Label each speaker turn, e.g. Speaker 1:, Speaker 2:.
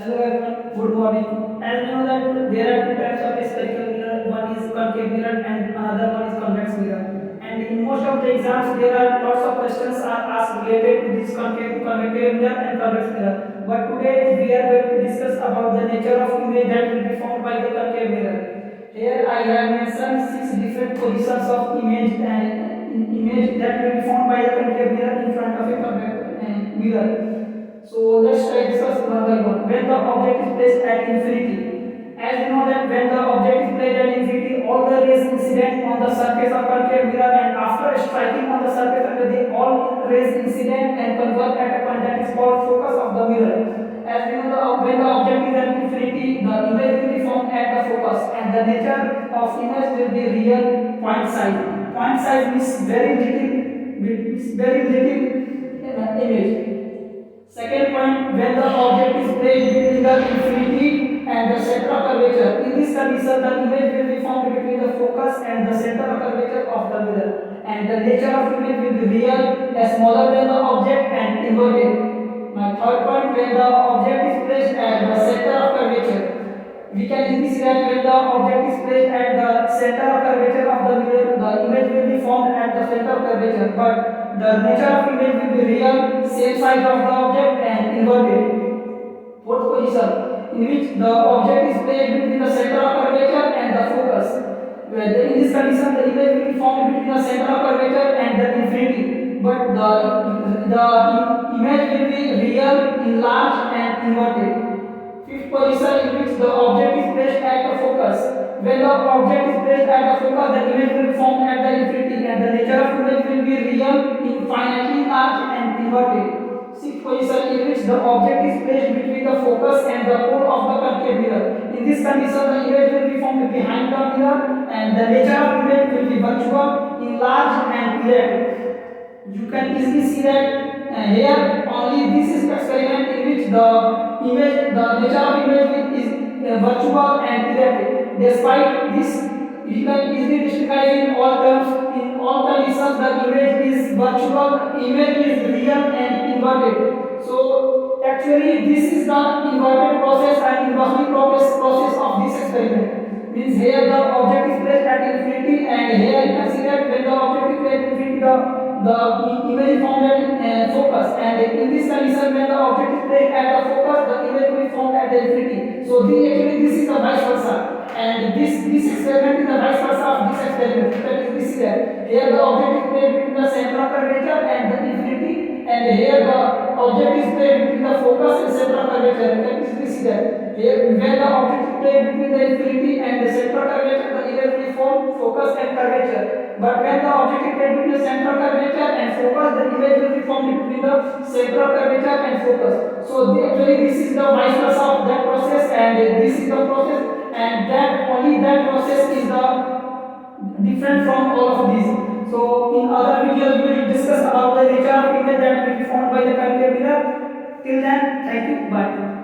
Speaker 1: Hello everyone, good morning. As we know that there are two types of spherical mirror, one is concave mirror and another one is convex mirror. And in most of the exams there are lots of questions are asked related to this concave mirror and convex mirror. But today we are going to discuss about the nature of image that will be formed by the concave mirror. Here I have mentioned six different positions of image and image that will be formed by the concave mirror in front of a convex mirror. So let's try discuss one by one. When the object is placed at infinity, as you know that when the object is placed at infinity, all the rays incident on the surface of concave mirror, and after striking on the surface of the all rays incident and converge at a point that is called focus of the mirror. As we know, when the object is at infinity, the image will be formed at the focus, and the nature of image will be real point size. Point size means very little image. Second point, when the object is placed between the infinity and the center of curvature. In this condition, the image will be formed between the focus and the center of curvature of the mirror. And the nature of image will be real, smaller than the object and inverted. My third point, when the object is placed at the center of curvature. We can easily see that when the object is placed at the center of curvature of the mirror, the image will be formed at the center of curvature. But the nature of image will be real, same size of the object and inverted. Fourth position, in which the object is placed between the center of curvature and the focus. In this condition, the image will be formed between the center of curvature and the infinity. But the image will be real, enlarged and inverted. Fifth position, in which the object is placed at the focus. When the object is placed at the focus, the image will be formed at the infinity, and the nature of image will be real, infinitely large and inverted. Sixth position, in which the object is placed between the focus and the pole of the concave mirror. In this condition, the image will be formed behind the mirror, and the nature of image will be virtual, enlarged and erect. You can easily see that here only this is experiment in which the nature of image is virtual and erect. Despite this, you can easily distinguish in all terms, in all conditions, the image is virtual, image is real and inverted. So actually this is the inverted process and inversely process of this experiment. Means here the object is placed at infinity, and here you can see that when the object is placed at infinity, the image is formed at focus, and in this condition when the object is placed at the focus, the image will be formed at the infinity. So this is the vice versa, and this experiment is the vice versa of this experiment. You can easily see that here the object is placed between the center of curvature and the infinity, and here the object is placed between the focus and center of curvature. You can easily see that here when the object is placed between the infinity and the center of curvature, the image will form focus and curvature. But when the object is placed between the center of curvature and focus, the image will be formed between the center of curvature and focus. So actually this is the vice versa of that process, and this is the process, and that only that process is the different from all of these. So in other videos we will discuss about the nature of image that will be formed by the concave mirror. Till then, thank you, bye.